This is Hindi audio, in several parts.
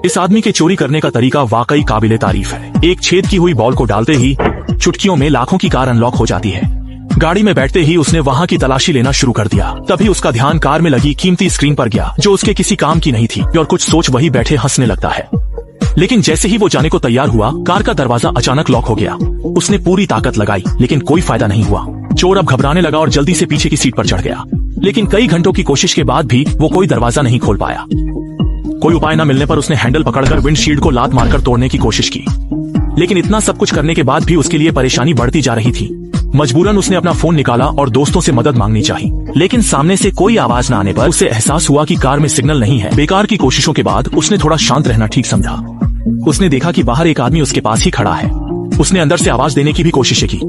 इस आदमी के चोरी करने का तरीका वाकई काबिले तारीफ है। एक छेद की हुई बॉल को डालते ही चुटकियों में लाखों की कार अनलॉक हो जाती है। गाड़ी में बैठते ही उसने वहां की तलाशी लेना शुरू कर दिया। तभी उसका ध्यान कार में लगी कीमती स्क्रीन पर गया, जो उसके किसी काम की नहीं थी, और कुछ सोच वही बैठे हंसने लगता है। लेकिन जैसे ही वो जाने को तैयार हुआ, कार का दरवाजा अचानक लॉक हो गया। उसने पूरी ताकत लगाई, लेकिन कोई फायदा नहीं हुआ। चोर अब घबराने लगा और जल्दी से पीछे की सीट पर चढ़ गया। लेकिन कई घंटों की कोशिश के बाद भी वो कोई दरवाजा नहीं खोल पाया। कोई उपाय न मिलने पर उसने हैंडल पकड़कर विंडशील्ड को लात मारकर तोड़ने की कोशिश की, लेकिन इतना सब कुछ करने के बाद भी उसके लिए परेशानी बढ़ती जा रही थी। मजबूरन उसने अपना फोन निकाला और दोस्तों से मदद मांगनी चाही, लेकिन सामने से कोई आवाज न आने पर उसे एहसास हुआ कि कार में सिग्नल नहीं है। बेकार की कोशिशों के बाद उसने थोड़ा शांत रहना ठीक समझा। उसने देखा कि बाहर एक आदमी उसके पास ही खड़ा है। उसने अंदर से आवाज देने की भी कोशिशें की,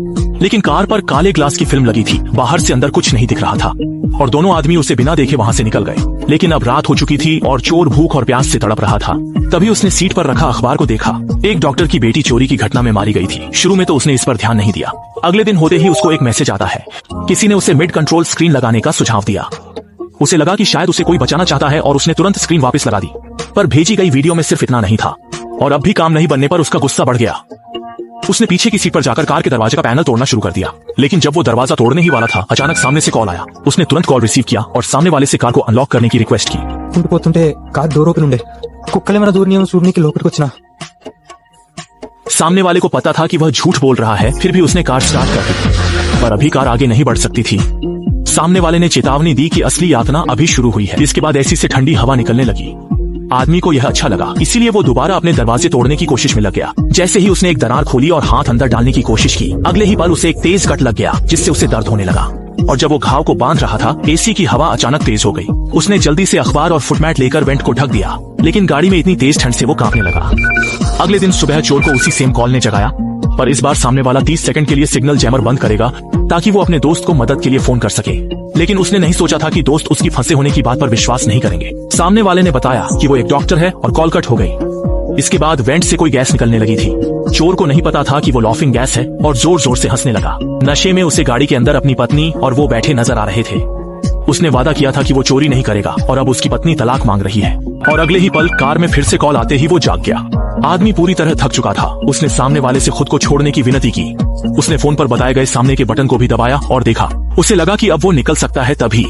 लेकिन कार पर काले ग्लास की फिल्म लगी थी। बाहर से अंदर कुछ नहीं दिख रहा था और दोनों आदमी उसे बिना देखे वहां से निकल गए। लेकिन अब रात हो चुकी थी और चोर भूख और प्यास से तड़प रहा था। तभी उसने सीट पर रखा अखबार को देखा। एक डॉक्टर की बेटी चोरी की घटना में मारी गई थी। शुरू में तो उसने इस पर ध्यान नहीं दिया। अगले दिन होते ही उसको एक मैसेज आता है। किसी ने उसे मिड कंट्रोल स्क्रीन लगाने का सुझाव दिया। उसे लगा कि शायद उसे कोई बचाना चाहता है और उसने तुरंत स्क्रीन वापस लगा दी। पर भेजी गई वीडियो में सिर्फ इतना नहीं था और अब भी काम नहीं बनने पर उसका गुस्सा बढ़ गया। उसने पीछे की सीट पर जाकर कार के दरवाजे का पैनल तोड़ना शुरू कर दिया। लेकिन जब वो दरवाजा तोड़ने ही वाला था, अचानक सामने से कॉल आया। उसने तुरंत कॉल रिसीव किया और सामने वाले से कार को अनलॉक करने की रिक्वेस्ट की। ఉండిపోతుంటే కార్ డోర్ ఓపెన్ ఉండే కుక్కలేమైనా దూరిని చూడడానికి లోపలికి వచ్చినా। सामने वाले को पता था कि वह झूठ बोल रहा है, फिर भी उसने कार स्टार्ट कर दी। पर अभी कार आगे नहीं बढ़ सकती थी। सामने वाले ने चेतावनी दी कि असली यातना अभी शुरू हुई है। इसके बाद ऐसी से ठंडी हवा निकलने लगी। आदमी को यह अच्छा लगा, इसीलिए वो दोबारा अपने दरवाजे तोड़ने की कोशिश में लग गया। जैसे ही उसने एक दरार खोली और हाथ अंदर डालने की कोशिश की, अगले ही पल उसे एक तेज कट लग गया, जिससे उसे दर्द होने लगा। और जब वो घाव को बांध रहा था, एसी की हवा अचानक तेज हो गई। उसने जल्दी से अखबार और फुटमैट लेकर वेंट को ढक दिया, लेकिन गाड़ी में इतनी तेज ठंड से वो कांपने लगा। अगले दिन सुबह चोर को उसी सेम कॉल ने जगाया, पर इस बार सामने वाला 30 सेकंड के लिए सिग्नल जैमर बंद करेगा ताकि वो अपने दोस्त को मदद के लिए फोन कर सके। लेकिन उसने नहीं सोचा था कि दोस्त उसकी फंसे होने की बात पर विश्वास नहीं करेंगे। सामने वाले ने बताया कि वो एक डॉक्टर है और कॉल कट हो गई। इसके बाद वेंट से कोई गैस निकलने लगी थी। चोर को नहीं पता था कि वो लॉफिंग गैस है और जोर जोर से हंसने लगा। नशे में उसे गाड़ी के अंदर अपनी पत्नी और वो बैठे नजर आ रहे थे। उसने वादा किया था कि वो चोरी नहीं करेगा और अब उसकी पत्नी तलाक मांग रही है। और अगले ही पल कार में फिर से कॉल आते ही वो जाग गया। आदमी पूरी तरह थक चुका था। उसने सामने वाले से खुद को छोड़ने की विनती की। उसने फोन पर बताए गए सामने के बटन को भी दबाया और देखा। उसे लगा कि अब वो निकल सकता है। तभी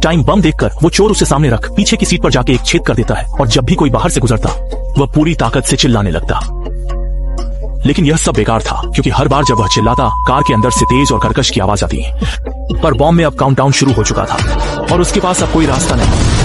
टाइम बम देखकर वो चोर उसे सामने रख पीछे की सीट पर जाके एक छेद कर देता है और जब भी कोई बाहर से गुजरता वह पूरी ताकत से चिल्लाने लगता। लेकिन यह सब बेकार था, क्योंकि हर बार जब वह चिल्लाता, कार के अंदर से तेज और कर्कश की आवाज आती। पर बॉम्ब में अब काउंटडाउन शुरू हो चुका था और उसके पास अब कोई रास्ता नहीं।